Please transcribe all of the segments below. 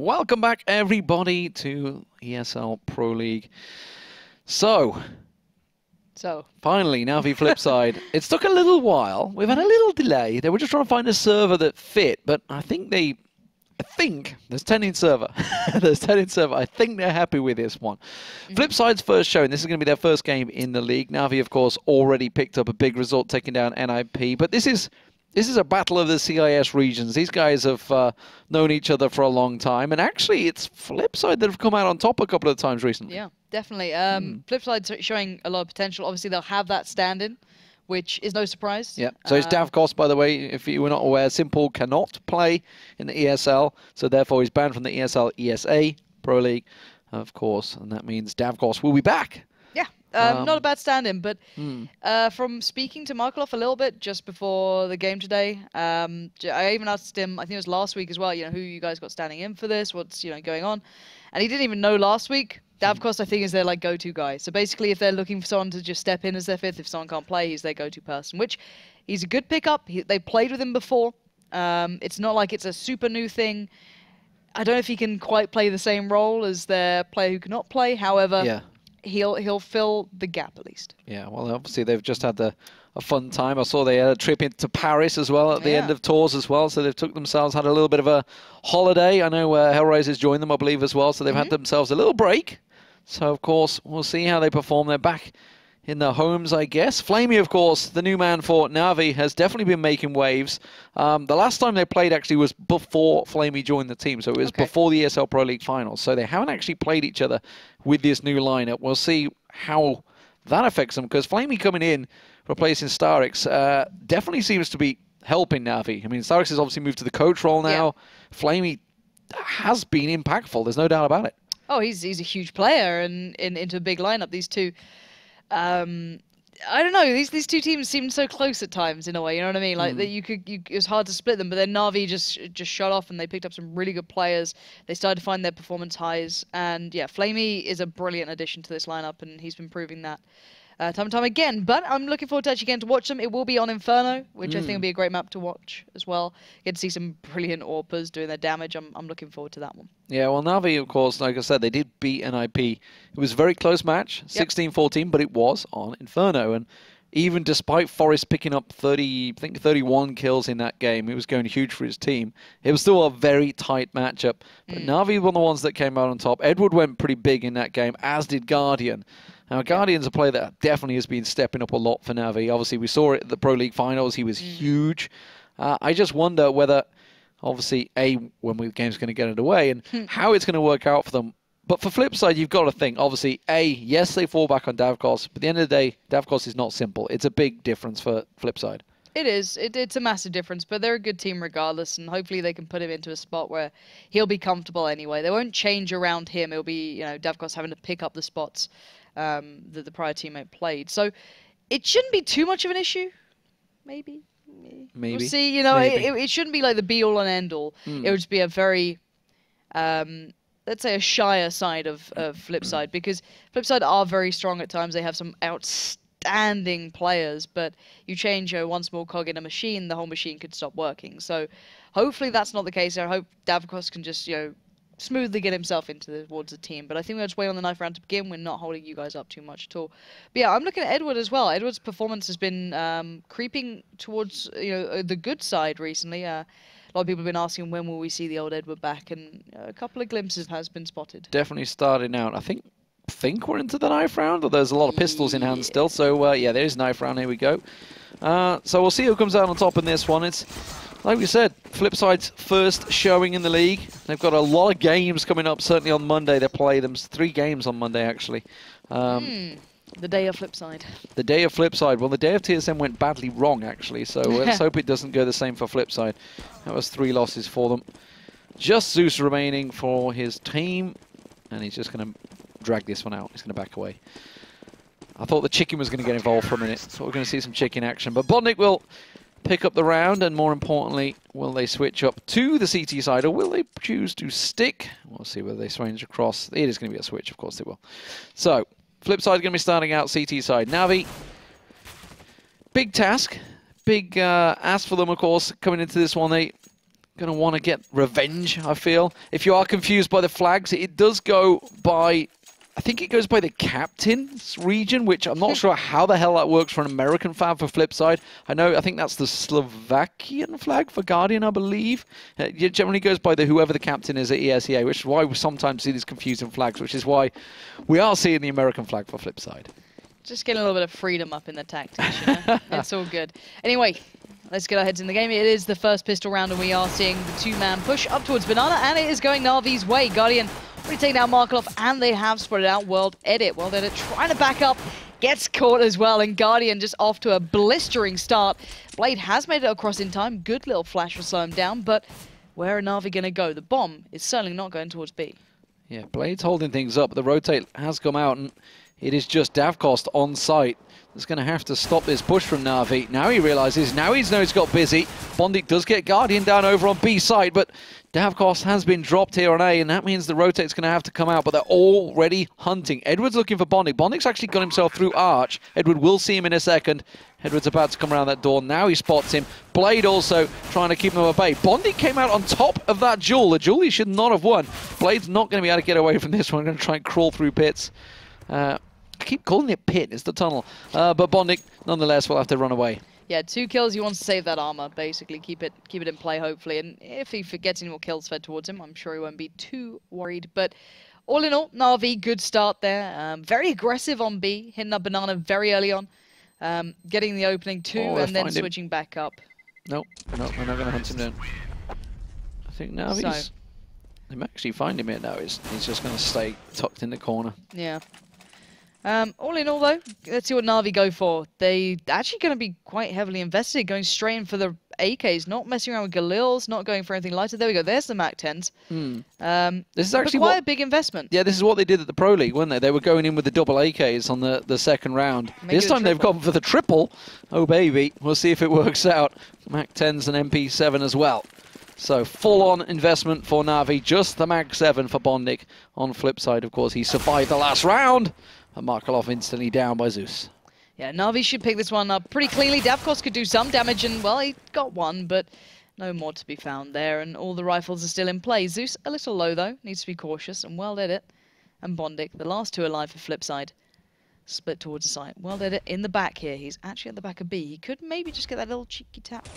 Welcome back, everybody, to ESL Pro League. So finally, NaVi FlipSid. It's took a little while. We've had a little delay. They were just trying to find a server that fit, but I think there's 10 in server. There's 10 in server. I think they're happy with this one. FlipSid's first showing. This is going to be their first game in the league. NaVi, of course, already picked up a big result, taking down NIP, but this is a battle of the CIS regions. These guys have known each other for a long time, and actually it's FlipSid that have come out on top a couple of times recently. Yeah, definitely. FlipSid's showing a lot of potential. Obviously, they'll have that stand-in, which is no surprise. Yeah, so it's Davkos, by the way, if you were not aware. Simple cannot play in the ESL, so therefore he's banned from the ESL ESEA Pro League, of course, and that means Davkos will be back. Not a bad stand-in, but from speaking to Markov a little bit just before the game today, I even asked him, I think it was last week as well, who you guys got standing in for this, what's going on, and he didn't even know last week. Davkos, I think, is their go-to guy. So basically, if they're looking for someone to just step in as their fifth, if someone can't play, he's their go-to person, which he's a good pickup. They played with him before. It's not like it's a super new thing. I don't know if he can quite play the same role as their player who cannot play. However, he'll fill the gap at least. Yeah, well, obviously they've just had a fun time. I saw they had a trip into Paris as well at the end of tours as well, so they've had a little bit of a holiday. I know Hellraiser's joined them, I believe, as well, so they've had themselves a little break. So, of course, we'll see how they perform. They're back in their homes, I guess. Flamey, of course, the new man for NaVi, has definitely been making waves. The last time they played actually was before Flamey joined the team, so it was before the ESL Pro League finals. So they haven't actually played each other with this new lineup. We'll see how that affects them, because Flamey coming in, replacing Starix, definitely seems to be helping NaVi. I mean, Starix has obviously moved to the coach role now. Yeah. Flamey has been impactful, there's no doubt about it. Oh, he's a huge player and into a big lineup. These two, I don't know. These two teams seem so close at times in a way. You know what I mean? Like that it was hard to split them. But then NaVi just shot off, and they picked up some really good players. They started to find their performance highs, and yeah, Flamey is a brilliant addition to this lineup, and he's been proving that time and time again. But I'm looking forward to actually getting to watch them. It will be on Inferno, which I think will be a great map to watch as well. Get to see some brilliant AWPers doing their damage. I'm looking forward to that one. Yeah, well, NaVi, of course, like I said, they did beat NIP. It was a very close match, 16-14, but it was on Inferno. And even despite Forrest picking up 31 kills in that game, it was going huge for his team. It was still a very tight matchup. But NaVi were the ones that came out on top. Edward went pretty big in that game, as did Guardian. Now, Guardian's a player that definitely has been stepping up a lot for NaVi. Obviously, we saw it at the Pro League finals. He was huge. I just wonder whether, obviously, when the game's going to get underway and how it's going to work out for them. But for FlipSid, you've got to think, obviously, yes, they fall back on Davkos, but at the end of the day, Davkos is not simple. It's a big difference for FlipSid. It is. It's a massive difference, but they're a good team regardless, and hopefully they can put him into a spot where he'll be comfortable anyway. They won't change around him. It'll be, Davkos having to pick up the spots that the prior teammate played. So it shouldn't be too much of an issue. Maybe. We'll see. It shouldn't be like the be-all and end-all. It would just be a very, let's say, a shyer side of FlipSid, because FlipSid are very strong at times. They have some outstanding players, but you change one small cog in a machine, the whole machine could stop working. So hopefully that's not the case. I hope Davkos can just, smoothly get himself towards the team. But I think we'll just wait on the knife round to begin. We're not holding you guys up too much at all. But yeah, I'm looking at Edward as well. Edward's performance has been creeping towards the good side recently. A lot of people have been asking when will we see the old Edward back, and a couple of glimpses has been spotted. Definitely starting out. I think we're into the knife round, or there's a lot of pistols in hand still. So yeah, there is knife round. Here we go. So we'll see who comes out on top in this one. It's, like we said, FlipSid's first showing in the league. They've got a lot of games coming up, certainly on Monday. They play them 3 games on Monday, actually. The day of FlipSid. The day of FlipSid. Well, the day of TSM went badly wrong, actually, so let's hope it doesn't go the same for FlipSid. That was 3 losses for them. Just Zeus remaining for his team, and he's just going to drag this one out. He's going to back away. I thought the chicken was going to get involved for a minute, so we're going to see some chicken action. But Bodnik will pick up the round, and more importantly, will they switch up to the CT side, or will they choose to stick? We'll see whether they swing across. It is going to be a switch, of course they will. So, FlipSid going to be starting out CT side. NaVi, big task, big ask for them, of course, coming into this one. They going to want to get revenge, I feel. If you are confused by the flags, it does go by... I think it goes by the captain's region, which I'm not sure how the hell that works for an American fan for FlipSid. I think that's the Slovakian flag for Guardian, I believe. It generally goes by whoever the captain is at ESEA, which is why we sometimes see these confusing flags, which is why we are seeing the American flag for FlipSid. Just getting a little bit of freedom up in the tactics, you know? It's all good. Anyway, let's get our heads in the game. It is the first pistol round, and we are seeing the two-man push up towards Banana, and it is going NaVi's way. Guardian already taking down Markelov, and they have spread it out. World Edit. Well, they're trying to back up, gets caught as well, and Guardian just off to a blistering start. Blade has made it across in time. Good little flash will slow him down, but where are NaVi going to go? The bomb is certainly not going towards B. Yeah, Blade's holding things up. The rotate has come out, and it is just Davkost on site that's going to have to stop this push from NaVi. Now he realizes, now he knows he's got busy. Bondik does get Guardian down over on B side, but Davkost has been dropped here on A, and that means the rotate's going to have to come out, but they're already hunting. Edward's looking for Bondik. Bondik's actually got himself through Arch. Edward will see him in a second. Edward's about to come around that door. Now he spots him. Blade also trying to keep him at bay. Bondik came out on top of that Jewel. The Jewel he should not have won. Blade's not going to be able to get away from this one. Going to try and crawl through pits. I keep calling it pit. It's the tunnel. But Bondik, nonetheless, will have to run away. Yeah, 2 kills. He wants to save that armor, basically. Keep it in play, hopefully. And if he gets any more kills fed towards him, I'm sure he won't be too worried. But all in all, NaVi, good start there. Very aggressive on B, hitting up Banana very early on. Getting the opening too, and then switching back up. Nope, nope, we're not going to hunt him down. I think NaVi's... They might actually find him here now. He's just going to stay tucked in the corner. Yeah. All in all, though, let's see what NaVi go for. They actually going to be quite heavily invested, going straight in for the AKs, not messing around with Galils, not going for anything lighter. There we go. There's the Mac 10s. This is actually quite a big investment. Yeah, this is what they did at the Pro League, weren't they? They were going in with the double AKs on the second round. This time they've gone for the triple. Oh, baby. We'll see if it works out. Mac 10s and MP7 as well. So full-on investment for NaVi. Just the Mac 7 for Bondik. On FlipSid, of course, he survived the last round. And Markelov instantly down by Zeus. Yeah, NaVi should pick this one up pretty cleanly. Davkost could do some damage, and, well, he got one, but no more to be found there, and all the rifles are still in play. Zeus, a little low, though, needs to be cautious, and World Edit and Bondik, the last two alive for FlipSid, split towards the site. World Edit in the back here. He's actually at the back of B. He could maybe just get that little cheeky tap.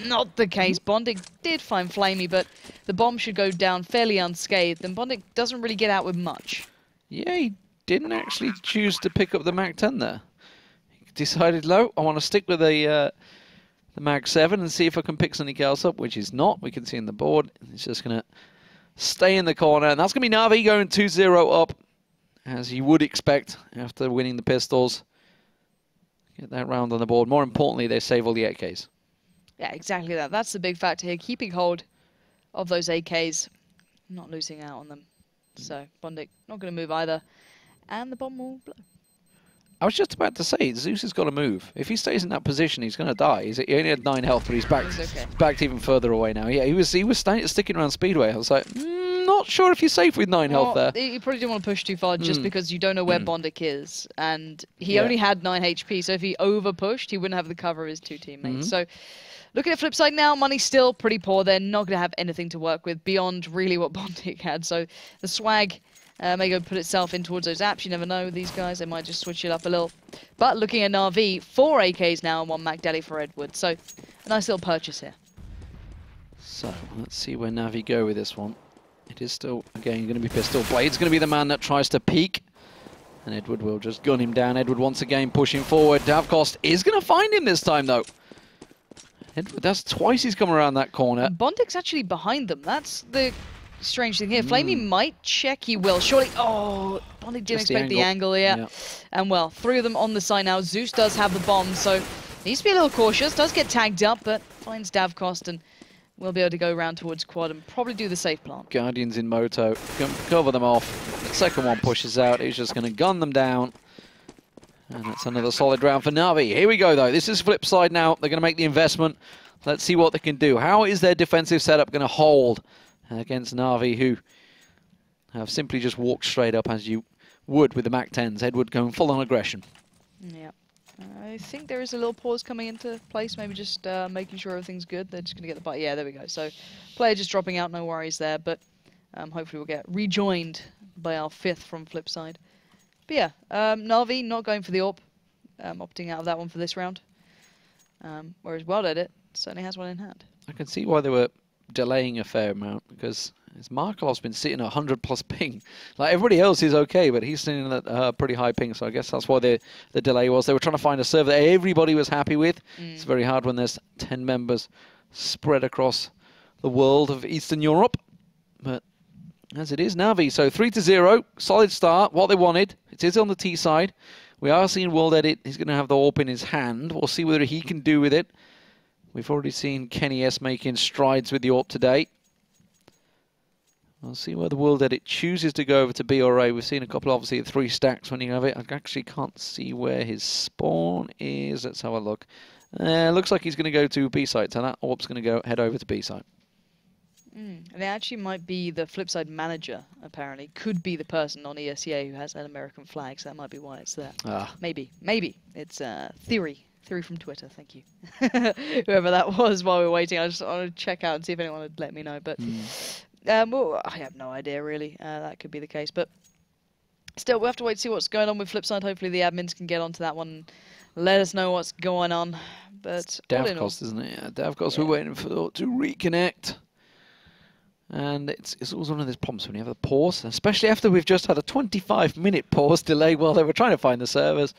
Not the case. Bondik did find Flamey, but the bomb should go down fairly unscathed, and Bondik doesn't really get out with much. Yeah, he didn't actually choose to pick up the Mac 10 there. He decided, no, I want to stick with the Mac 7 and see if I can pick something else up, which is not. We can see on the board. It's just going to stay in the corner, and that's going to be NaVi going 2-0 up, as you would expect after winning the pistols. Get that round on the board. More importantly, they save all the AKs. Yeah, exactly that. That's the big factor here. Keeping hold of those AKs, not losing out on them. So, Bondik not going to move either. And the bomb will blow. I was just about to say, Zeus has got to move. If he stays in that position, he's going to die. He only had 9 health, but he's backed even further away now. Yeah, he was sticking around Speedway. I was like, not sure if you're safe with 9 health there. You probably didn't want to push too far just because you don't know where Bondik is. And he only had 9 HP, so if he over-pushed, he wouldn't have the cover of his 2 teammates. So, looking at FlipSid now, money's still pretty poor. They're not going to have anything to work with beyond really what Bondik had. So, the swag... may go put itself in towards those apps. You never know with these guys. They might just switch it up a little. But looking at NaVi, 4 AKs now and 1 Mac Daddy for Edward. So a nice little purchase here. So let's see where NaVi go with this one. It is still, again, going to be pistol. Blade's going to be the man that tries to peek. And Edward will just gun him down. Edward once again pushing forward. Davkost is going to find him this time, though. Edward, that's twice he's come around that corner. And Bondik's actually behind them. That's the... strange thing here. Flamey might check. He will. Surely. Oh, Bondik didn't expect the angle here. Yeah. And well, 3 of them on the side now. Zeus does have the bomb, so needs to be a little cautious. Does get tagged up, but finds Davkost and will be able to go around towards quad and probably do the safe plant. Guardians in moto. Cover them off. The second one pushes out. He's just going to gun them down. And that's another solid round for NaVi. Here we go, though. This is FlipSid now. They're going to make the investment. Let's see what they can do. How is their defensive setup going to hold against NaVi, who have simply just walked straight up as you would with the Mac 10s. Edward going full on aggression. Yeah. I think there is a little pause coming into place, maybe just making sure everything's good. They're just going to get the bite. Yeah, there we go. So player just dropping out, no worries there, but hopefully we'll get rejoined by our 5th from FlipSid. But yeah, NaVi not going for the AWP, opting out of that one for this round. Whereas Wild Edit certainly has one in hand. I can see why they were delaying a fair amount, because Markelov's been sitting at 100+ ping. Like, everybody else is okay, but he's sitting at pretty high ping, so I guess that's why the delay was. They were trying to find a server that everybody was happy with. It's very hard when there's 10 members spread across the world of Eastern Europe. But as it is, NaVi, so 3-0, solid start, what they wanted. It is on the T side. We are seeing World Edit. He's going to have the AWP in his hand. We'll see whether he can do with it. We've already seen Kenny S making strides with the AWP today. We'll see where the World Edit chooses to go over to B or A. We've seen a couple, obviously, at 3 stacks when you have it. I actually can't see where his spawn is. Let's have a look. Looks like he's going to go to B side, so that AWP's going to head over to B side. And it actually might be the FlipSid manager, apparently. Could be the person on ESEA who has an American flag, so that might be why it's there. Maybe. It's theory. Theory from Twitter, thank you. Whoever that was while we were waiting, I just want to check out and see if anyone would let me know. But well, I have no idea, really. That could be the case. But still, we'll have to wait to see what's going on with FlipSid. Hopefully the admins can get onto that one and let us know what's going on. But Davkos, isn't it? Yeah, Davkos, we're waiting for to reconnect. And it's always one of those problems when you have a pause, especially after we've just had a 25-minute pause delay while they were trying to find the servers.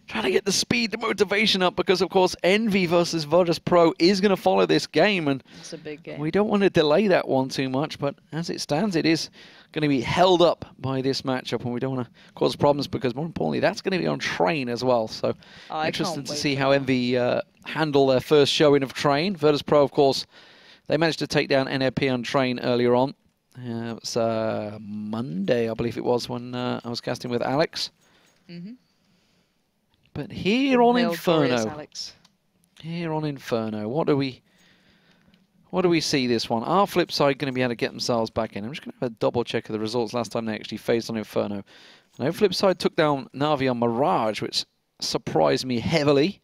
Trying to get the speed, the motivation up, because, of course, Envy versus Virtus Pro is going to follow this game. And it's a big game. We don't want to delay that one too much, but as it stands, it is going to be held up by this matchup, and we don't want to cause problems, because, more importantly, that's going to be on Train as well. So, interested to see how Envy handle their first showing of Train. Virtus Pro, of course, they managed to take down NAP on Train earlier on. It was Monday, I believe it was, when I was casting with Alex. But here on Inferno, what do we see this one? Are FlipSid going to be able to get themselves back in? I'm just going to have a double check of the results last time they actually faced on Inferno. I know FlipSid took down NaVi on Mirage, which surprised me heavily,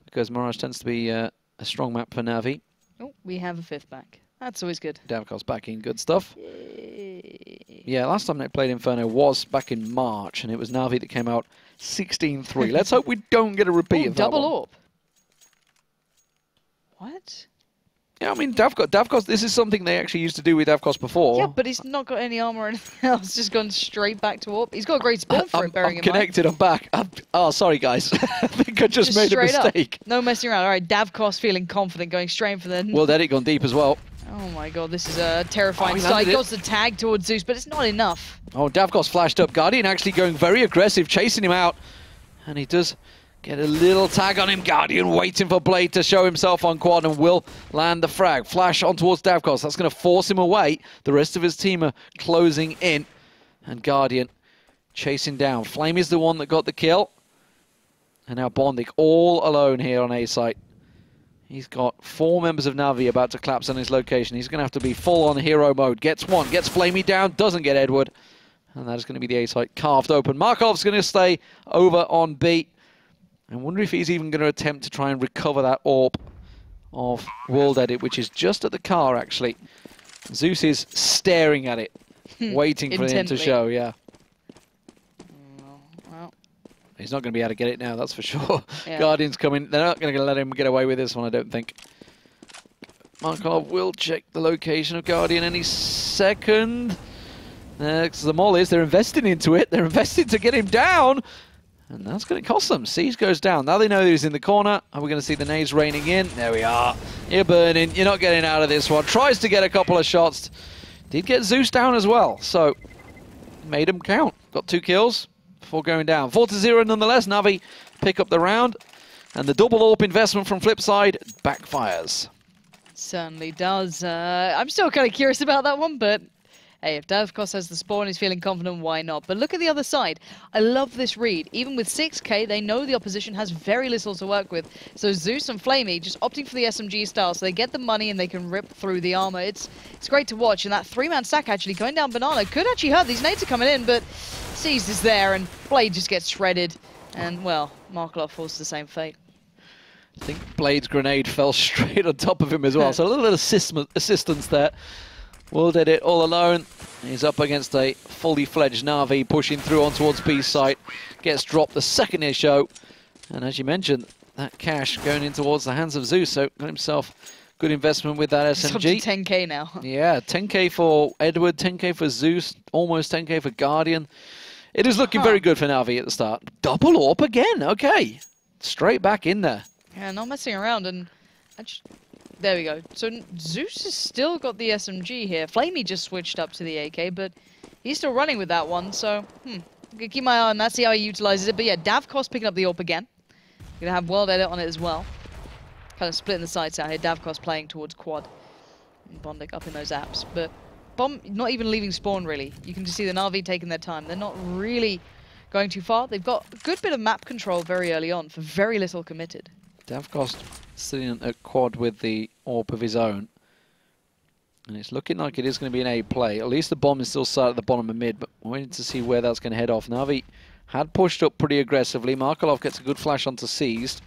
because Mirage tends to be a strong map for NaVi. Oh, we have a 5th back. That's always good. Davkos back in, good stuff. Yeah, last time they played Inferno was back in March, and it was NaVi that came out 16-3. Let's hope we don't get a repeat of that double one. AWP. What? Yeah, I mean, Davkos, this is something they actually used to do with Davkos before. Yeah, but he's not got any armor or anything else. Just gone straight back to AWP. He's got a great spawn for it, bearing in mind. I'm connected, I'm back. Oh, sorry, guys. I think I just made a mistake. No messing around. All right, Davkos feeling confident, going straight for the... World Edit gone deep as well. Oh my god, this is a terrifying start. He got the tag towards Zeus, but it's not enough. Oh, Davkos flashed up. Guardian actually going very aggressive, chasing him out. And he does get a little tag on him. Guardian waiting for Blade to show himself on quad and will land the frag. Flash on towards Davkos. That's going to force him away. The rest of his team are closing in. And Guardian chasing down. Flame is the one that got the kill. And now Bondic all alone here on A site. He's got 4 members of NaVi about to collapse on his location. He's going to have to be full on hero mode. Gets one, gets Flamey down, doesn't get Edward. And that is going to be the A site carved open. Markov's going to stay over on B. I wonder if he's even going to attempt to try and recover that AWP of World Edit, which is just at the car, actually. Zeus is staring at it, waiting for him to show, yeah. Well. He's not going to be able to get it now, that's for sure. Yeah. Guardian's coming. They're not going to let him get away with this one, I don't think. Markov will check the location of Guardian any second. Because the mole is, they're investing into it. They're investing to get him down. And that's going to cost them. Siege goes down. Now they know he's in the corner. Are we going to see the nades raining in? There we are. You're burning. You're not getting out of this one. Tries to get a couple of shots. Did get Zeus down as well. So, made him count. Got 2 kills before going down. 4-0 nonetheless. NaVi pick up the round. And the double AWP investment from FlipSid backfires. Certainly does. I'm still kind of curious about that one, but... hey, if Davkos has the spawn, he's feeling confident, why not? But look at the other side. I love this read. Even with 6k, they know the opposition has very little to work with. So Zeus and Flamey just opting for the SMG style, so they get the money and they can rip through the armor. It's great to watch, and that 3-man stack actually going down Banana could actually hurt. These nades are coming in, but Seize is there, and Blade just gets shredded. And, well, Markelov falls to the same fate. I think Blade's grenade fell straight on top of him as well. So a little bit of assistance there. WorldEdit all alone. He's up against a fully fledged NaVi pushing through on towards B site. Gets dropped the second they show. And as you mentioned, that cash going in towards the hands of Zeus. So got himself good investment with that SMG. It's up to 10k now. Yeah, 10k for Edward, 10k for Zeus, almost 10k for Guardian. It is looking very good for NaVi at the start. Double AWP again, okay. Straight back in there. Yeah, not messing around, and there we go. So Zeus has still got the SMG here. Flamey just switched up to the AK, but he's still running with that one, so I'm gonna keep my eye on that, see how he utilizes it. But yeah, Davkos picking up the AWP again. Gonna have WorldEdit on it as well. Kind of splitting the sights out here. Davkos playing towards quad. And Bondic up in those apps, but Bomb not even leaving spawn really. You can just see the NaVi taking their time. They're not really going too far. They've got a good bit of map control very early on for very little committed. Davkos sitting at quad with the AWP of his own. And it's looking like it is going to be an A play. At least the bomb is still sat at the bottom of mid, but we're waiting to see where that's going to head off. NaVi had pushed up pretty aggressively. Markelov gets a good flash onto Seized.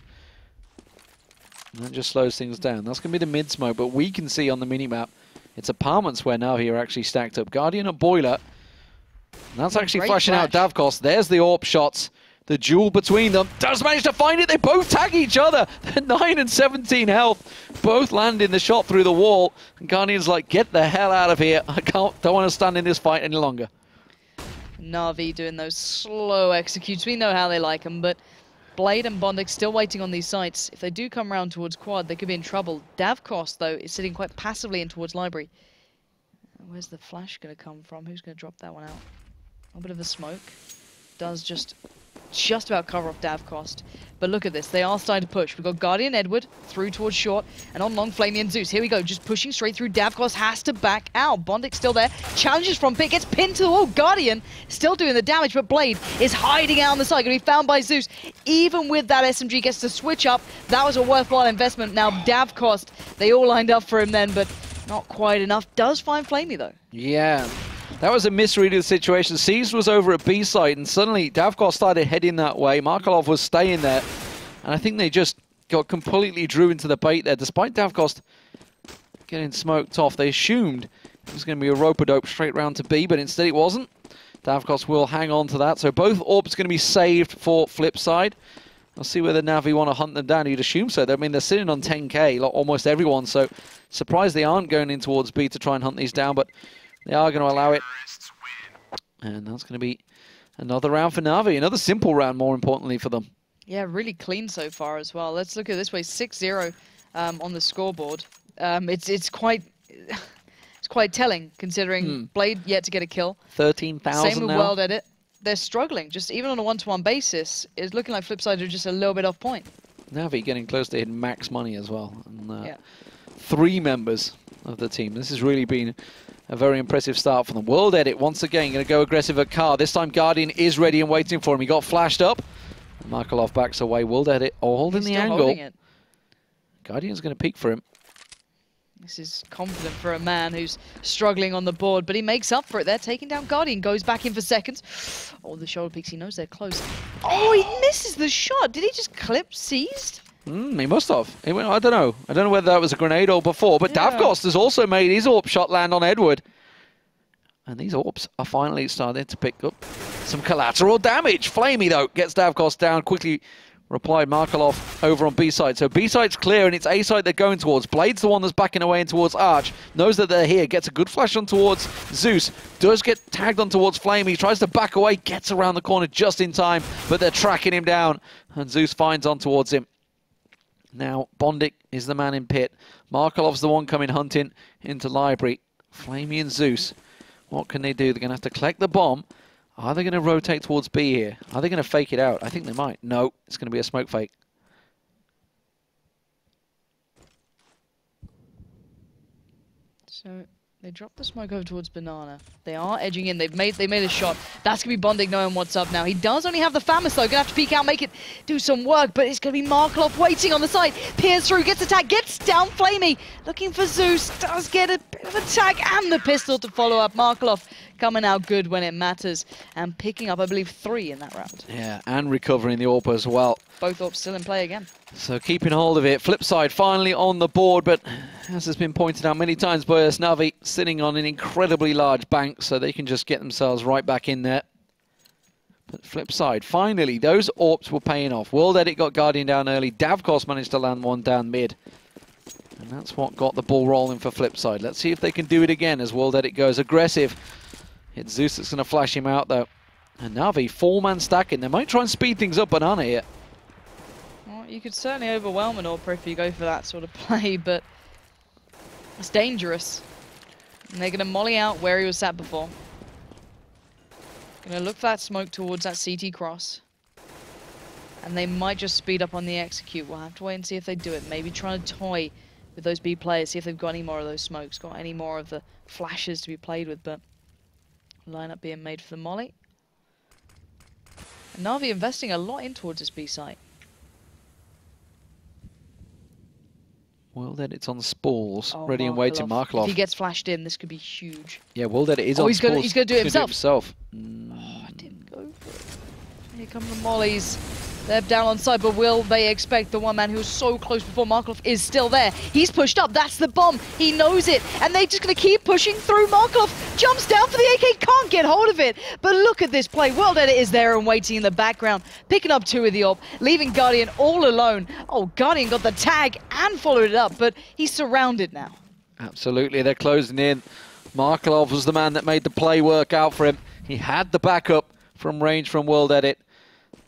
And that just slows things down. That's going to be the mid smoke, but we can see on the minimap it's apartments where NaVi are actually stacked up. Guardian at Boiler. And that's actually flashing out Davkos. There's the AWP shots. The duel between them does manage to find it. They both tag each other. They're 9 and 17 health. Both land in the shot through the wall. And Guardian's like, get the hell out of here. Don't want to stand in this fight any longer. NaVi doing those slow executes. We know how they like them, but Blade and Bondic still waiting on these sites. If they do come around towards quad, they could be in trouble. Davkos, though, is sitting quite passively in towards library. Where's the flash going to come from? Who's going to drop that one out? A little bit of a smoke. Does just about cover off Davkos. But look at this. They are starting to push. We've got Guardian Edward through towards short. And on long, Flamey and Zeus. Here we go. Just pushing straight through. Davkos has to back out. Bondic's still there. Challenges from pit. Gets pinned to the wall. Guardian still doing the damage. But Blade is hiding out on the side. Going to be found by Zeus. Even with that SMG gets to switch up. That was a worthwhile investment. Now Davkos, they all lined up for him then. But not quite enough. Does find Flamey though. Yeah. That was a misread of the situation. Seized was over at B site, and suddenly Davkos started heading that way. Markelov was staying there, and I think they just got completely drew into the bait there. Despite Davkos getting smoked off, they assumed it was going to be a rope-a-dope straight round to B, but instead it wasn't. Davkos will hang on to that, so both AWPs going to be saved for FlipSid. I'll see whether NaVi want to hunt them down. You'd assume so. I mean, they're sitting on 10k, like almost everyone, so surprised they aren't going in towards B to try and hunt these down, but they are going to allow it. And that's going to be another round for NaVi. Another simple round, more importantly, for them. Yeah, really clean so far as well. Let's look at it this way. 6-0 on the scoreboard. It's quite telling, considering Blade yet to get a kill. 13,000 Same with now. WorldEdit. They're struggling. Just even on a one-to-one basis, it's looking like FlipSid are just a little bit off point. NaVi getting close to hitting max money as well. And, yeah. 3 members of the team. This has really been a very impressive start for them. WorldEdit once again going to go aggressive at Car. This time Guardian is ready and waiting for him. He got flashed up. Markelov backs away. WorldEdit holding the angle. Guardian's going to peek for him. This is confident for a man who's struggling on the board, but he makes up for it there. Taking down Guardian, goes back in for seconds. Oh, the shoulder peaks. He knows they're close. Oh, he misses the shot. Did he just clip Seized? He must have. I don't know. I don't know whether that was a grenade or before, but yeah. Davkos has also made his AWP shot land on Edward. And these AWPs are finally starting to pick up some collateral damage. Flamey, though, gets Davkos down. Quickly replied Markelov over on B side. So B side's clear, and it's A side they're going towards. Blade's the one that's backing away in towards Arch. Knows that they're here. Gets a good flash on towards Zeus. Does get tagged on towards Flamey. Tries to back away. Gets around the corner just in time, but they're tracking him down. And Zeus finds on towards him. Now, Bondic is the man in pit. Markelov's the one coming hunting into library. Flamey and Zeus, what can they do? They're going to have to collect the bomb. Are they going to rotate towards B here? Are they going to fake it out? I think they might. No, it's going to be a smoke fake. So they dropped the smoke over towards Banana. They are edging in. They made a shot. That's going to be Bondic knowing what's up now. He does only have the Famis though. Going to have to peek out, make it do some work, but it's going to be Markelov waiting on the side. Peers through, gets attacked, gets down Flamey. Looking for Zeus. Does get a bit of a tag and the pistol to follow up. Markelov coming out good when it matters and picking up, I believe, 3 in that round. Yeah, and recovering the AWP as well. Both AWPs still in play again. So keeping hold of it. FlipSid finally on the board, but as has been pointed out many times by us, NaVi sitting on an incredibly large bank, so they can just get themselves right back in there. But FlipSid, finally, those AWPs were paying off. World Edit got Guardian down early. Davkos managed to land one down mid. And that's what got the ball rolling for FlipSid. Let's see if they can do it again as World Edit goes aggressive. It's Zeus that's going to flash him out, though. And NaVi, 4-man stacking. They might try and speed things up Banana here. Well, you could certainly overwhelm an AWP if you go for that sort of play, but it's dangerous. And they're going to molly out where he was sat before. Going to look for that smoke towards that CT cross. And they might just speed up on the execute. We'll have to wait and see if they do it. Maybe trying to toy with those B players, see if they've got any more of those smokes, got any more of the flashes to be played with, but lineup being made for the molly. And NaVi investing a lot in towards this B site. World Edit's on spalls, Oh, ready and waiting. Markelov. If he gets flashed in, this could be huge. Yeah, World Edit is on he's spalls. He's going to do it himself. Mm. Oh, I didn't go for it. Here come the mollies. They're down on side, but will they expect the one man who was so close before? Markelov is still there. He's pushed up. That's the bomb. He knows it. And they're just going to keep pushing through. Markelov jumps down for the AK. Can't get hold of it. But look at this play. World Edit is there and waiting in the background. Picking up 2 with the AWP. Leaving Guardian all alone. Oh, Guardian got the tag and followed it up. But he's surrounded now. Absolutely. They're closing in. Markelov was the man that made the play work out for him. He had the backup from range from World Edit.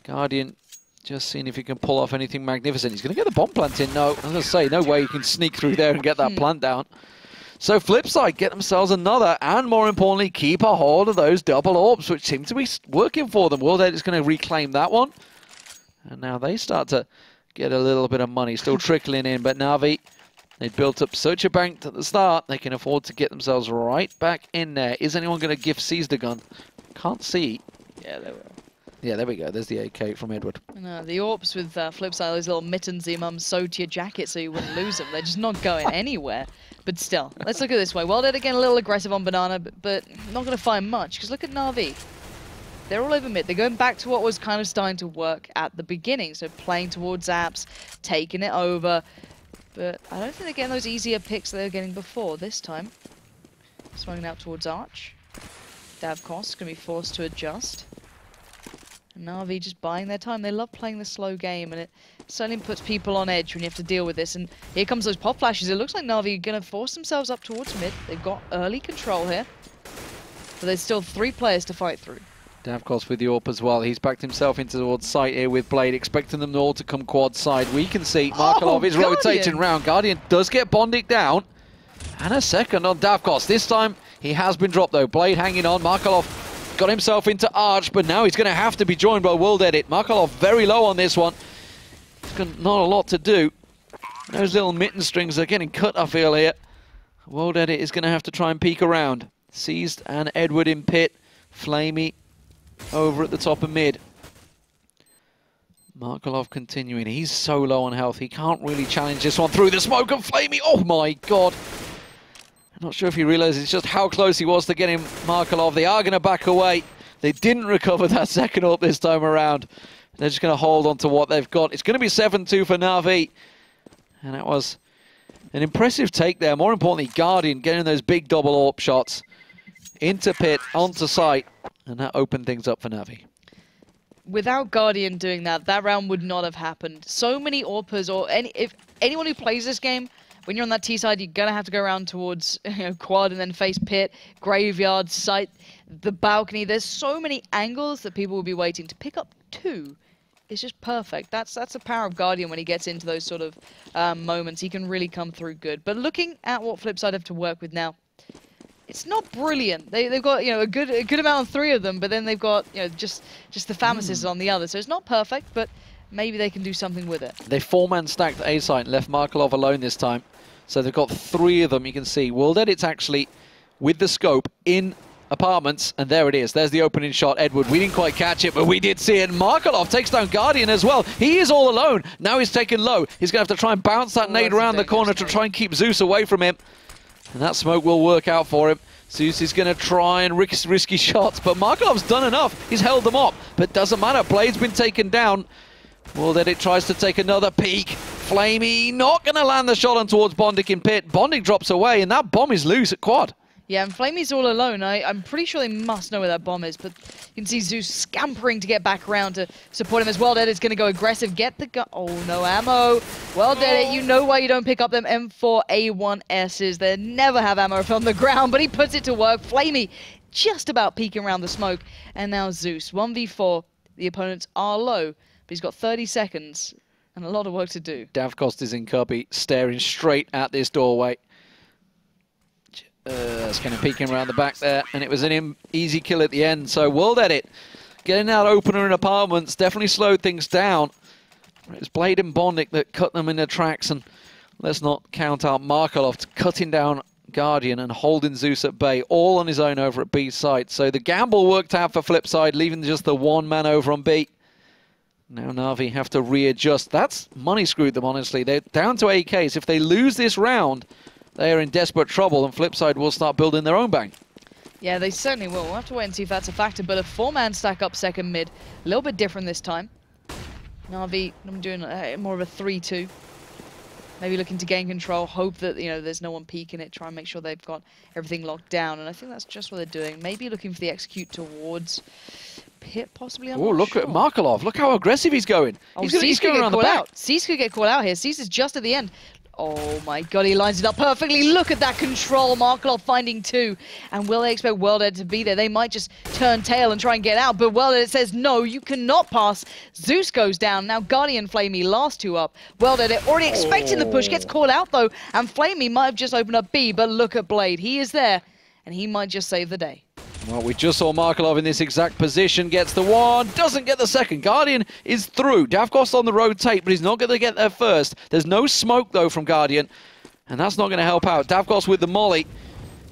Guardian just seeing if he can pull off anything magnificent. He's going to get the bomb plant in. No, I was going to say, no way he can sneak through there and get that plant down. So FlipSid get themselves another, and more importantly, keep a hold of those double AWPs, which seem to be working for them. World Edit is going to reclaim that one. And now they start to get a little bit of money, still trickling in. But NaVi, they built up such a bank at the start, they can afford to get themselves right back in there. Is anyone going to gift Seize the gun? Can't see. Yeah, they will. Yeah, there we go. There's the AK from Edward. No, the AWPs with FlipSid, those little mittens your mum sewed to your jacket so you wouldn't lose them. They're just not going anywhere. But still, let's look at it this way. World Edit again a little aggressive on Banana, but not going to find much. Because look at NaVi. They're all over mid. They're going back to what was kind of starting to work at the beginning. So playing towards apps, taking it over. But I don't think they're getting those easier picks they were getting before this time. Swinging out towards Arch. Davkos going to be forced to adjust. And NaVi just buying their time. They love playing the slow game, and it certainly puts people on edge when you have to deal with this. And here comes those pop flashes. It looks like NaVi are going to force themselves up towards mid. They've got early control here. But there's still 3 players to fight through. Davkos with the AWP as well. He's backed himself into towards site here with Blade, expecting them all to come quad side. We can see Markelov is rotating round. Guardian does get Bondic down. And a second on Davkos. This time he has been dropped though. Blade hanging on. Markelov got himself into Arch, but now he's going to have to be joined by World Edit. Markelov very low on this one. He's got not a lot to do. Those little mitten strings are getting cut, I feel here. World Edit is going to have to try and peek around. Seized and Edward in pit. Flamey over at the top of mid. Markelov continuing. He's so low on health. He can't really challenge this one through the smoke of Flamey. Oh my god. I'm not sure if he realizes just how close he was to getting Markelov. They are going to back away. They didn't recover that second AWP this time around. They're just going to hold on to what they've got. It's going to be 7-2 for NaVi. And that was an impressive take there. More importantly, Guardian getting those big double AWP shots into pit, onto site. And that opened things up for NaVi. Without Guardian doing that, that round would not have happened. So many AWPers, or if anyone who plays this game, when you're on that T side, you're going to have to go around towards quad and then face pit, graveyard, site, the balcony. There's so many angles that people will be waiting to pick up 2. It's just perfect. That's the power of Guardian when he gets into those sort of moments. He can really come through good. But looking at what FlipSid have to work with now, it's not brilliant. They've got a good amount on 3 of them, but then they've got just the Famasis on the other. So it's not perfect, but maybe they can do something with it. They 4-man stacked A site and left Markelov alone this time. So they've got 3 of them, you can see. World Edit's actually with the scope in apartments, and there it is. There's the opening shot. Edward, we didn't quite catch it, but we did see it. Markelov takes down Guardian as well. He is all alone. Now he's taken low. He's going to have to try and bounce that nade around the corner to try and keep Zeus away from him. And that smoke will work out for him. Zeus is going to try and risky shots, but Markelov's done enough. He's held them up, but doesn't matter. Blade's been taken down. Well, then it tries to take another peek. Flamey not going to land the shot on towards Bondik in pit. Bondik drops away, and that bomb is loose at quad. Yeah, and Flamey's all alone. I'm pretty sure they must know where that bomb is, but you can see Zeus scampering to get back around to support him as well. Is going to go aggressive, get the gun. Oh, no ammo. Well, Dead, you know why you don't pick up them M4A1Ss. They never have ammo from the ground, but he puts it to work. Flamey just about peeking around the smoke. And now Zeus, 1v4. The opponents are low, but he's got 30 seconds and a lot of work to do. Davkost is in cubby, staring straight at this doorway. It's kind of peeking around the back there, and it was an easy kill at the end. So World Edit getting that opener in apartments definitely slowed things down. It was Blade and Bondik that cut them in their tracks, and let's not count out Markelov cutting down Guardian and holding Zeus at bay, all on his own over at B site. So the gamble worked out for FlipSid, leaving just the one man over on B. Now NaVi have to readjust. That's money screwed them, honestly. They're down to AKs. If they lose this round, they are in desperate trouble, and FlipSid will start building their own bank. Yeah, they certainly will. We'll have to wait and see if that's a factor, but a four-man stack up second mid. A little bit different this time. NaVi, I'm doing more of a 3-2. Maybe looking to gain control, hope that, you know, there's no one peeking it, try and make sure they've got everything locked down, and I think that's just what they're doing. Maybe looking for the execute towards pit, possibly. Oh, look at Markelov. Look how aggressive he's going. Oh, he's going around the back. Cease could get caught out here. Cease is just at the end. Oh my god, he lines it up perfectly. Look at that control. Markelov finding two. And will they expect World Ed to be there? They might just turn tail and try and get out. But World Ed says, no, you cannot pass. Zeus goes down. Now Guardian Flamey last two up. World Ed already expecting the push. Gets caught out though. And Flamey might have just opened up B. But look at Blade. He is there. And he might just save the day. Well, we just saw Markelov in this exact position, gets the one, doesn't get the second. Guardian is through. Davkost on the rotate, but he's not going to get there first. There's no smoke, though, from Guardian, and that's not going to help out. Davkost with the molly,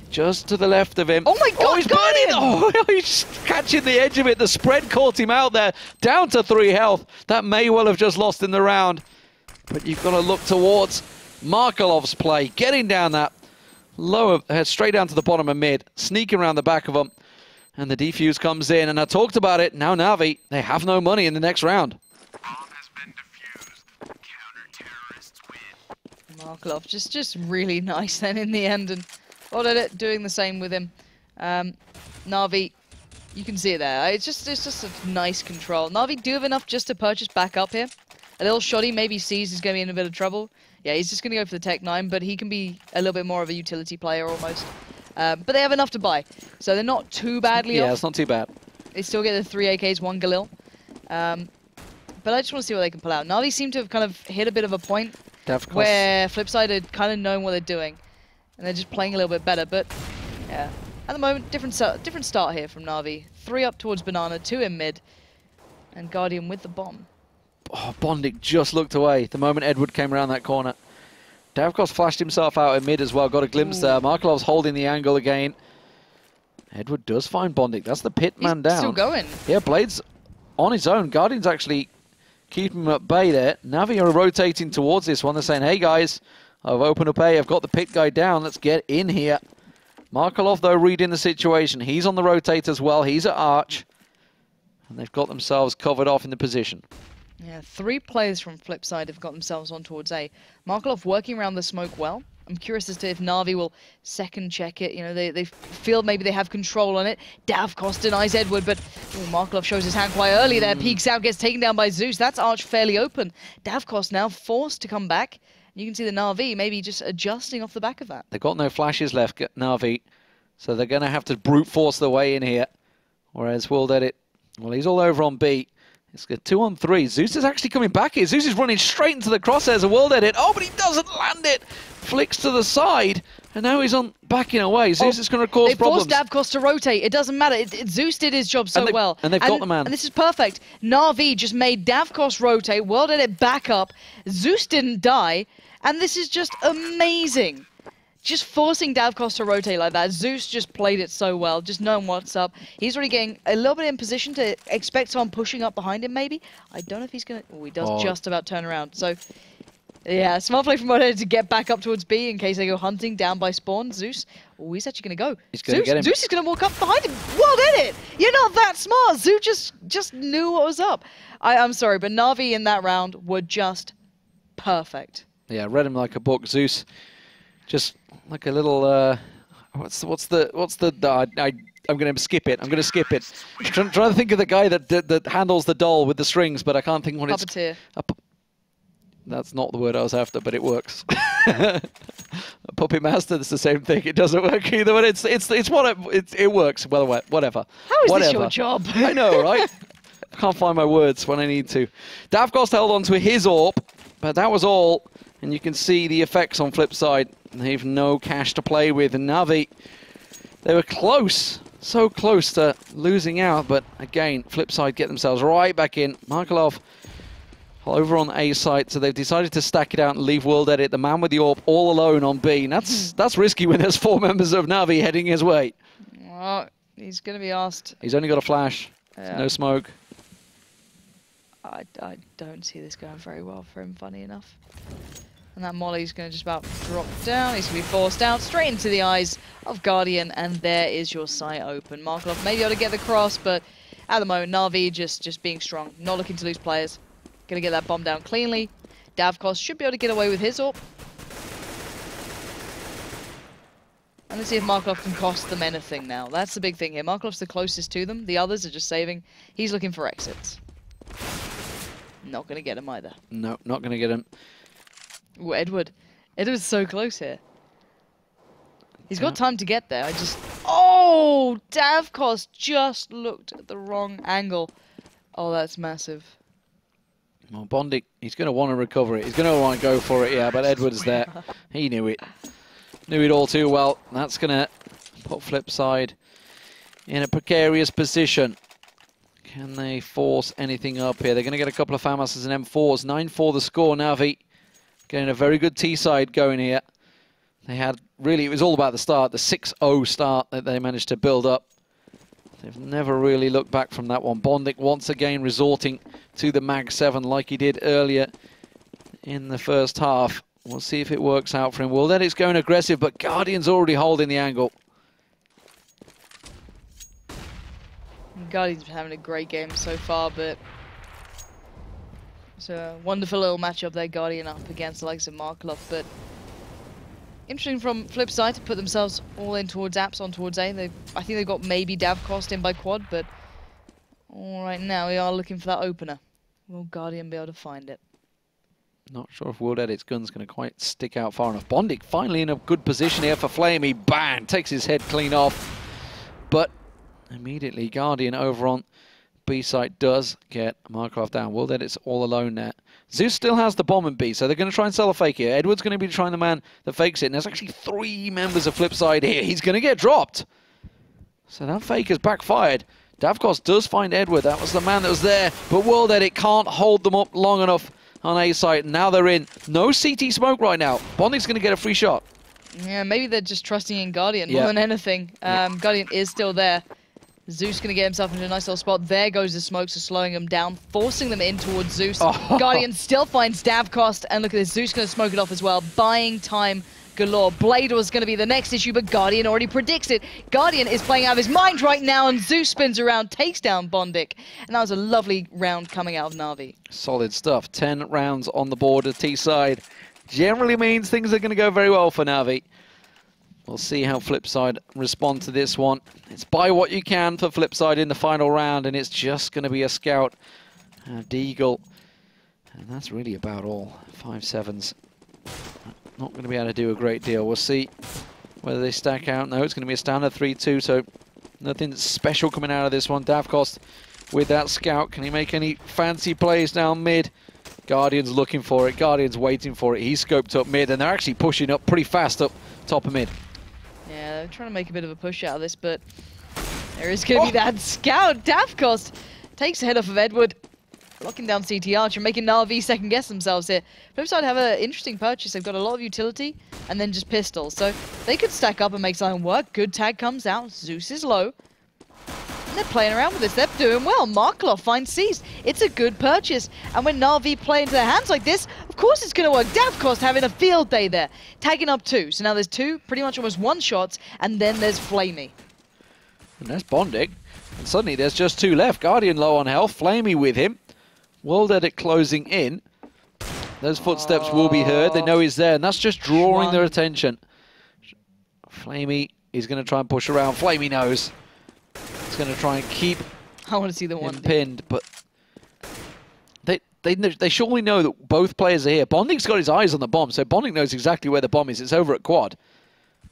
just to the left of him. Oh, my God, he's Guardian! Oh, he's just catching the edge of it. The spread caught him out there, down to 3 health. That may well have just lost in the round, but you've got to look towards Markelov's play, getting down that lower, straight down to the bottom of mid, sneaking around the back of them. And the defuse comes in, and I talked about it. Now NaVi, they have no money in the next round. Bomb has been defused. Counter-terrorists win. Markelov just really nice then in the end, and World Edit doing the same with him. NaVi, you can see it there. It's just a nice control. NaVi do have enough just to purchase back up here. A little shoddy maybe sees he's going to be in a bit of trouble. Yeah, he's just going to go for the Tech 9, but he can be a little bit more of a utility player almost. But they have enough to buy, so they're not too badly off. Yeah, it's not too bad. They still get the 3 AKs, 1 Galil. But I just want to see what they can pull out. NaVi seem to have kind of hit a bit of a point where FlipSid had kind of known what they're doing, and they're just playing a little bit better. But yeah, at the moment, different start here from NaVi. 3 up towards Banana, 2 in mid, and Guardian with the bomb. Oh, Bondik just looked away the moment Edward came around that corner. Davkost flashed himself out in mid as well, got a glimpse there. Markelov's holding the angle again. Edward does find Bondik. That's the pit man down. Still going. Yeah, Blade's on his own. Guardian's actually keeping him at bay there. NaVi are rotating towards this one. They're saying, hey guys, I've opened up A. I've got the pit guy down. Let's get in here. Markelov, though, reading the situation. He's on the rotate as well. He's at Arch. And they've got themselves covered off in the position. Yeah, 3 players from FlipSid have got themselves on towards A. Markelov working around the smoke well. I'm curious as to if NaVi will second check it. You know, they feel maybe they have control on it. Davkost denies Edward, but Markelov shows his hand quite early there. Peeks out, gets taken down by Zeus. That's Arch fairly open. Davkost now forced to come back. You can see the NaVi maybe just adjusting off the back of that. They've got no flashes left, NaVi, so they're going to have to brute force their way in here. Whereas World Edit, well, he's all over on B. It's good. 2 on 3. Zeus is actually coming back here. Zeus is running straight into the crosshairs of World Edit. Oh, but he doesn't land it. Flicks to the side, and now he's on backing away. Zeus is going to cause problems. They forced Davkost to rotate. It doesn't matter. Zeus did his job so well. And they've got the man. And this is perfect. NaVi just made Davkost rotate. World Edit back up. Zeus didn't die. And this is just amazing. Just forcing Davkost to rotate like that. Zeus just played it so well, just knowing what's up. He's already getting a little bit in position to expect someone pushing up behind him, maybe. I don't know if he's going to... Oh, he does just about turn around. So, yeah, smart play from World Edit to get back up towards B in case they go hunting down by spawn. Zeus Oh, he's actually going to go. He's going to get him. Zeus is going to walk up behind him. Well, did it! You're not that smart. Zeus just knew what was up. I'm sorry, but NaVi in that round were just perfect. Yeah, read him like a book. Zeus, just like a little. What's the? I'm going to skip it. I'm going to skip it. Trying to think of the guy that handles the doll with the strings, but I can't think what it's. Puppeteer. That's not the word I was after, but it works. A puppet master, that's the same thing. It doesn't work either, but it works. Well, whatever. How is whatever. this your job? I know, right? Can't find my words when I need to. Davkost held on to his AWP, but that was all. And you can see the effects on FlipSid. They've no cash to play with. And NaVi, they were close. So close to losing out, but again, FlipSid get themselves right back in. Markelov over on A site, so they've decided to stack it out and leave World Edit, the man with the AWP, all alone on B. And that's risky when there's 4 members of NaVi heading his way. Well, he's going to be asked. He's only got a flash, no smoke. I don't see this going very well for him, funny enough. And that Molly's going to just about drop down. He's going to be forced out straight into the eyes of Guardian, and there is your sight open. Markelov may be able to get the cross, but at the moment, NaVi just being strong, not looking to lose players. Gonna get that bomb down cleanly. Davkost should be able to get away with his AWP. And let's see if Markelov can cost them anything now. That's the big thing here. Markelov's the closest to them. The others are just saving. He's looking for exits. Not gonna get him either. No, not gonna get him. Ooh, Edward. Edward's so close here. He's got time to get there. Oh! Davkost just looked at the wrong angle. Oh, that's massive. Well, Bondic, he's going to want to recover it. He's going to want to go for it, yeah, but Edward's there. He knew it. Knew it all too well. That's going to put FlipSid in a precarious position. Can they force anything up here? They're going to get a couple of FAMASs and M4s. 9-4 the score. NaVi getting a very good T-side going here. They had, really, it was all about the start, the 6-0 start that they managed to build up. They've never really looked back from that one. Bondic once again resorting to the Mag 7 like he did earlier in the first half. We'll see if it works out for him. Well, then it's going aggressive, but Guardian's already holding the angle. Guardian's having a great game so far, but it's a wonderful little matchup there, Guardian up against the likes of Markelov, but interesting from FlipSid to put themselves all in towards apps on towards A. I think they've got maybe Davkost in by quad, but all right now we are looking for that opener. Will Guardian be able to find it? Not sure if World Edit's gun's going to quite stick out far enough. Bondic finally in a good position here for Flame. He bang, takes his head clean off. But immediately Guardian over on B site does get Markelov down. World Edit's all alone there. Zeus still has the bomb in B, so they're going to try and sell a fake here. Edward's going to be trying the man that fakes it, and there's actually 3 members of FlipSid here. He's going to get dropped. So that fake has backfired. Davkost does find Edward. That was the man that was there, but World Edit can't hold them up long enough on A site. Now they're in. No CT smoke right now. Bondic's going to get a free shot. Yeah, maybe they're just trusting in Guardian more than anything. Guardian is still there. Zeus going to get himself into a nice little spot. There goes the smoke, so slowing them down, forcing them in towards Zeus. Oh. Guardian still finds Davkost, and look at this, Zeus going to smoke it off as well, buying time galore. Blade was going to be the next issue, but Guardian already predicts it. Guardian is playing out of his mind right now, and Zeus spins around, takes down Bondic, and that was a lovely round coming out of NaVi. Solid stuff. 10 rounds on the board at T-side. Generally means things are going to go very well for NaVi. We'll see how FlipSid respond to this one. It's buy what you can for FlipSid in the final round, and it's just going to be a scout, Deagle, and that's really about all. 5-7s. Not going to be able to do a great deal. We'll see whether they stack out. No, it's going to be a standard 3-2, so nothing special coming out of this one. Davkost with that scout. Can he make any fancy plays down mid? Guardian's looking for it. Guardian's waiting for it. He's scoped up mid, and they're actually pushing up pretty fast up top of mid. Yeah, they're trying to make a bit of a push out of this, but there is going to be that scout. Davkost takes the head off of Edward, locking down CT Archer, making NaVi second guess themselves here. FlipSid have an interesting purchase. They've got a lot of utility and then just pistols, so they could stack up and make something work. Good tag comes out. Zeus is low. And they're playing around with this. They're doing well. Markelov finds Seized. It's a good purchase. And when NaVi play into their hands like this, of course it's going to work. Davcost having a field day there. Tagging up 2. So now there's 2, pretty much almost 1 shots. And then there's Flamey. And there's Bondic. And suddenly there's just 2 left. Guardian low on health. Flamey with him. World Edit closing in. Those footsteps will be heard. They know he's there. And that's just drawing their attention. Flamey is going to try and push around. Flamey knows. He's going to try and keep I want to see the one pinned, but they surely know that both players are here. Bondic's got his eyes on the bomb, so Bondic knows exactly where the bomb is. It's over at quad.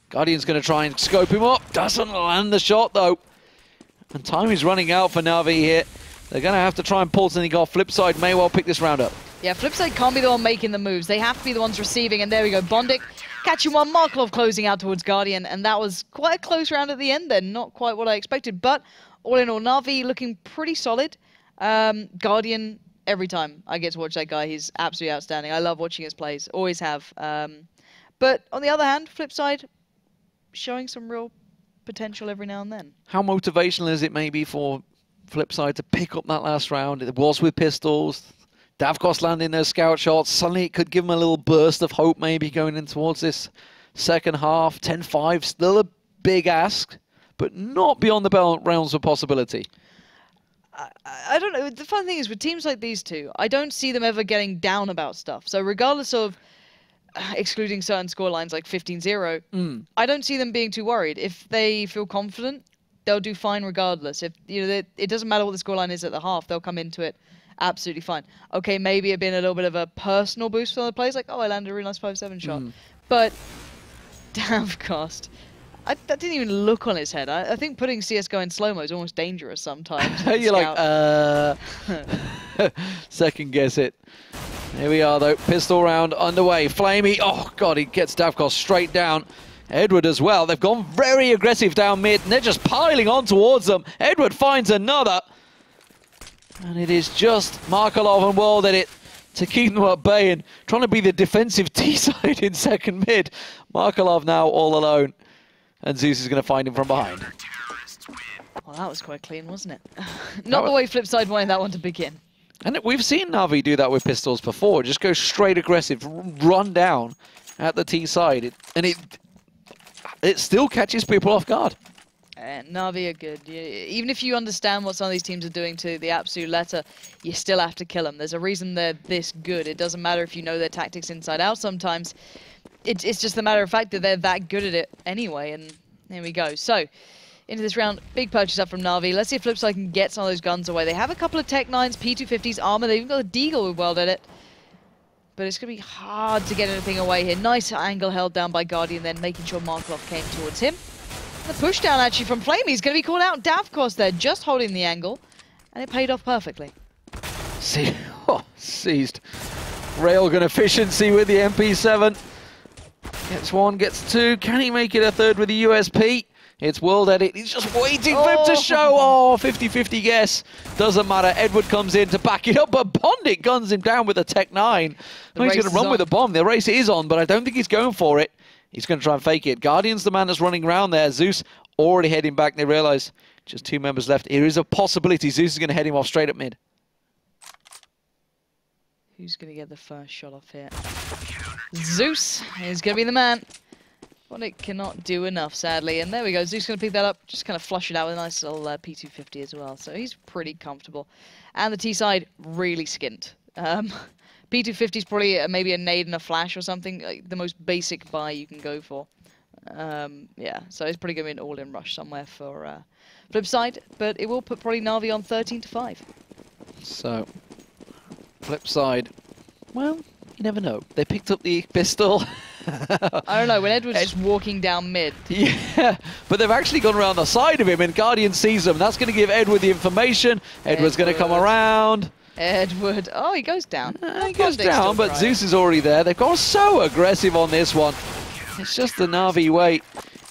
Guardian's going to try and scope him up. Doesn't land the shot, though. And time is running out for NaVi here. They're going to have to try and pull something off. FlipSid may well pick this round up. Yeah, FlipSid can't be the one making the moves. They have to be the ones receiving, and there we go. Bondic catching one. Markelov closing out towards Guardian, and that was quite a close round at the end then. Not quite what I expected, but all in all, NaVi looking pretty solid. Guardian, every time I get to watch that guy, he's absolutely outstanding. I love watching his plays, always have. But on the other hand, FlipSid showing some real potential every now and then. How motivational is it maybe for FlipSid to pick up that last round? It was with pistols. Davcost landing those scout shots. Suddenly it could give him a little burst of hope maybe going in towards this second half. 10-5, still a big ask, but not beyond the realms of possibility. I don't know. The fun thing is with teams like these two, I don't see them ever getting down about stuff. So regardless of excluding certain scorelines like 15-0, I don't see them being too worried. If they feel confident, they'll do fine regardless. If it doesn't matter what the scoreline is at the half, they'll come into it absolutely fine. Okay, maybe it been a little bit of a personal boost for the players, like, oh, I landed a really nice 5-7 shot. But Davcost, I didn't even look on his head. I think putting CSGO in slow-mo is almost dangerous sometimes. You're like, second guess it. Here we are, though. Pistol round underway. Flamey, oh, God, he gets Davcost straight down. Edward as well. They've gone very aggressive down mid, and they're just piling on towards them. Edward finds another. And it is just Markelov and World Edit to keep them at bay and trying to be the defensive T-side in second mid. Markelov now all alone. And Zeus is going to find him from behind. Well, that was quite clean, wasn't it? Not the way FlipSid wanted that one to begin. And we've seen NaVi do that with pistols before. Just go straight aggressive, run down at the T-side. And it still catches people off guard. NaVi are good. Even if you understand what some of these teams are doing to the absolute letter, you still have to kill them. There's a reason they're this good. It doesn't matter if you know their tactics inside out sometimes. It's just a matter of fact that they're that good at it anyway, and there we go. So, into this round, big purchase up from NaVi. Let's see if FlipSid can get some of those guns away. They have a couple of Tech 9s, P250s, armor. They've even got a Deagle with World Edit. But it's going to be hard to get anything away here. Nice angle held down by Guardian, then making sure Markelov came towards him. The push down actually from Flamey is going to be called out. Davcost there, just holding the angle. And it paid off perfectly. Seized. Railgun efficiency with the MP7. Gets 1, gets 2. Can he make it a third with the USP? It's World Edit. He's just waiting for him to show. Oh, 50-50 guess. Doesn't matter. Edward comes in to back it up, but Bondic guns him down with a Tech 9. He's going to run with a bomb. The race is on, but I don't think he's going for it. He's going to try and fake it. Guardian's the man that's running around there. Zeus already heading back. They realize just 2 members left. Here is a possibility. Zeus is going to head him off straight up mid. Who's going to get the first shot off here? Zeus is going to be the man. Bondic cannot do enough, sadly. And there we go. Zeus going to pick that up. Just kind of flush it out with a nice little P250 as well. So he's pretty comfortable. And the T-side really skint. P250 is probably maybe a nade and a flash or something. Like the most basic buy you can go for. Yeah, so it's probably going to be an all-in rush somewhere for FlipSid. But it will put probably NaVi on 13-5. So, FlipSid, well, you never know. They picked up the pistol. I don't know, when Edward's just walking down mid. Yeah, but they've actually gone around the side of him and Guardian sees them. That's going to give Edward the information. Edward's going to come around. Edward, oh, he goes down. He goes down, but Zeus is already there. They've gone so aggressive on this one. It's just the NaVi way.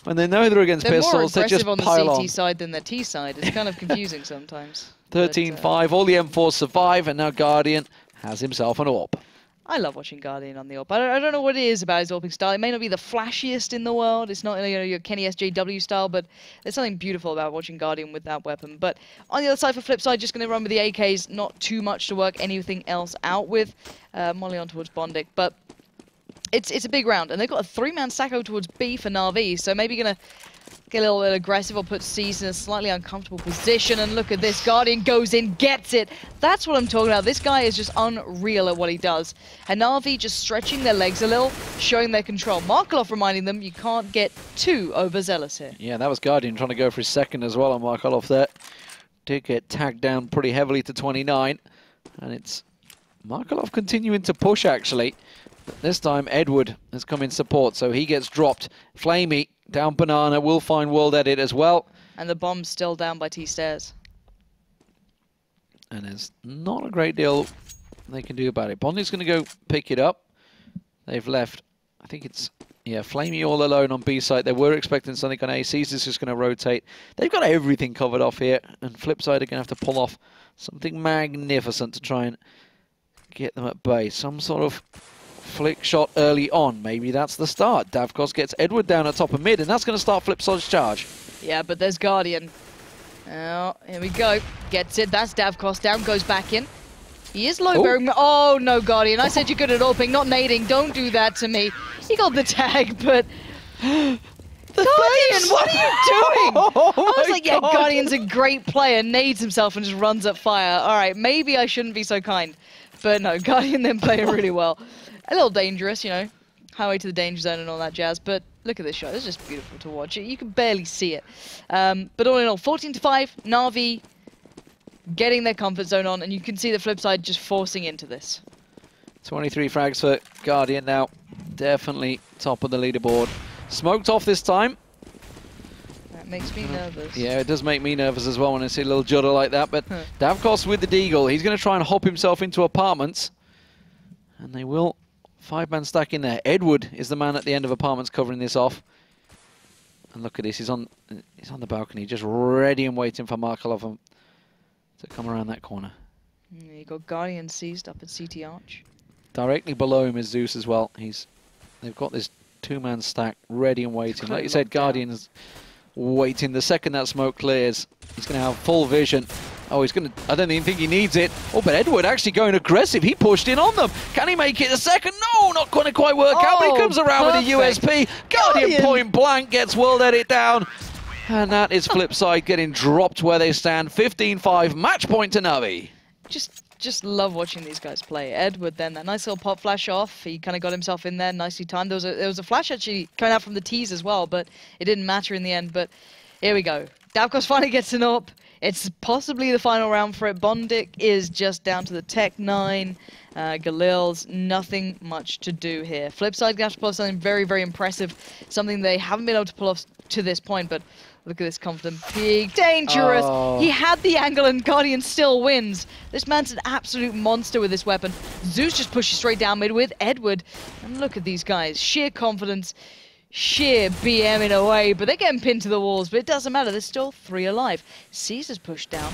When they know they're against pistols, they just pile on. They're more aggressive on the CT side than the T side. It's kind of confusing sometimes. 13-5, all the M4s survive, and now Guardian has himself an AWP. I love watching Guardian on the AWP. I don't know what it is about his AWPing style. It may not be the flashiest in the world. It's not, you know, your Kenny SJW style, but there's something beautiful about watching Guardian with that weapon. But on the other side, for FlipSid, just going to run with the AKs. Not too much to work anything else out with. Molly on towards Bondic, but it's a big round. And they've got a 3-man stack over towards B for NaVi, so maybe going to get a little bit aggressive or put C's in a slightly uncomfortable position. And look at this. Guardian goes in, gets it. That's what I'm talking about. This guy is just unreal at what he does. And NaVi just stretching their legs a little, showing their control. Markelov reminding them you can't get too overzealous here. Yeah, that was Guardian trying to go for his second as well on Markelov there. Did get tagged down pretty heavily to 29. And it's Markelov continuing to push, actually. But this time, Edward has come in support, so he gets dropped. Flamey down Banana, will find World Edit as well. And the bomb's still down by T-Stairs. And there's not a great deal they can do about it. Bondic's going to go pick it up. They've left, I think it's, yeah, Flamey all alone on B site. They were expecting something on A. Caesar's just going to rotate. They've got everything covered off here. And FlipSid are going to have to pull off something magnificent to try and get them at bay. Some sort of flick shot early on. Maybe that's the start. Davkos gets Edward down at top of mid, and that's going to start FlipSid's charge. Yeah, but there's Guardian. Oh, here we go. Gets it. That's Davkos down. Goes back in. He is low very. Oh, no, Guardian. I said you're good at AWPing, not nading. Don't do that to me. He got the tag, but... Guardian, what are you doing? Oh I was like, yeah, God. Guardian's a great player. Nades himself and just runs up fire. All right, maybe I shouldn't be so kind. But no, Guardian then playing really well. A little dangerous, you know, highway to the danger zone and all that jazz, but look at this shot. It's just beautiful to watch. You can barely see it. But all in all, 14-5, NaVi getting their comfort zone on, and you can see the FlipSid just forcing into this. 23 frags for Guardian now. Definitely top of the leaderboard. Smoked off this time. That makes me nervous. Yeah, it does make me nervous as well when I see a little judder like that, but Davkos with the deagle. He's going to try and hop himself into apartments, and they will 5-man stack in there. Edward is the man at the end of apartments covering this off. And look at this, he's on the balcony, just ready and waiting for Markelov to come around that corner. You got Guardian seized up at CT Arch. Directly below him is Zeus as well. They've got this 2-man stack ready and waiting. Like you said, Guardian's waiting. The second that smoke clears, he's going to have full vision. Oh, I don't even think he needs it. Oh, but Edward actually going aggressive. He pushed in on them. Can he make it a second? No, not going to quite work out, but he comes around with a USP. Guardian point blank gets World Edit down. And that is FlipSid getting dropped where they stand. 15-5, match point to NaVi. Just love watching these guys play. Edward then, that nice little pop flash off. He kind of got himself in there, nicely timed. There was a flash actually coming out from the tees as well, but it didn't matter in the end. But here we go. Davkos finally gets an up. It's possibly the final round for it. Bondic is just down to the Tech 9. Galil's nothing much to do here. FlipSid got to pull off something very, very impressive. Something they haven't been able to pull off to this point, but look at this confident, big, dangerous. Oh. He had the angle and Guardian still wins. This man's an absolute monster with this weapon. Zeus just pushes straight down mid with Edward. And look at these guys. Sheer confidence, sheer BM in a way, but they're getting pinned to the walls, but it doesn't matter. There's still 3 alive. Caesar's pushed down.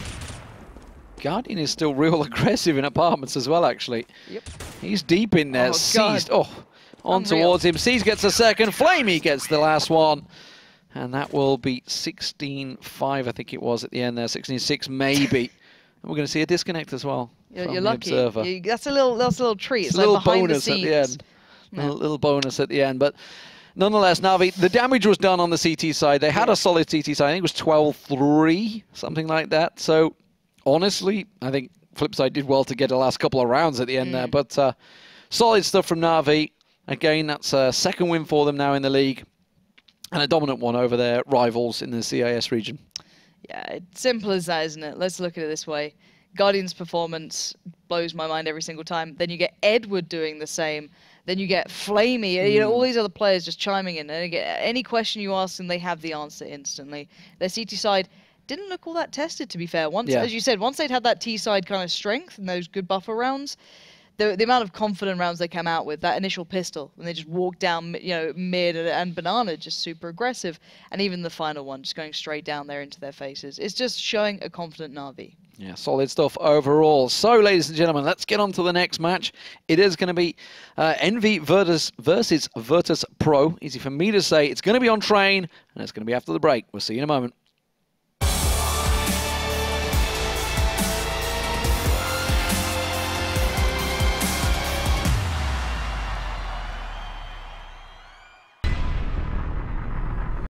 Guardian is still real aggressive in apartments as well, actually. Yep. He's deep in there. Oh, Seized. God. Oh, on Unreal. towards him. Seized gets a second. Flamey gets the last one. And that will be 16-5, I think it was at the end there. 16-6, maybe. And we're going to see a disconnect as well. You're lucky. That's a little treat. It's a little like behind bonus the at scenes. the end. Yeah. A little bonus at the end. But nonetheless, NaVi, the damage was done on the CT side. They had a solid CT side. I think it was 12-3, something like that. So, honestly, I think FlipSid did well to get the last couple of rounds at the end there. But solid stuff from NaVi. Again, that's a second win for them now in the league. And a dominant one over their rivals in the CIS region. Yeah, it's simple as that, isn't it? Let's look at it this way. Guardian's performance blows my mind every single time. Then you get Edward doing the same. Then you get Flamey. You know, all these other players just chiming in. And again, any question you ask them, they have the answer instantly. Their CT side didn't look all that tested, to be fair. As you said, once they'd had that T side kind of strength and those good buffer rounds, the amount of confident rounds they come out with, that initial pistol, and they just walk down, mid, and banana, just super aggressive, and even the final one, just going straight down there into their faces. It's just showing a confident NaVi. Yeah, solid stuff overall. So, ladies and gentlemen, let's get on to the next match. It is going to be NV versus Virtus Pro. Easy for me to say. It's going to be on Train, and it's going to be after the break. We'll see you in a moment.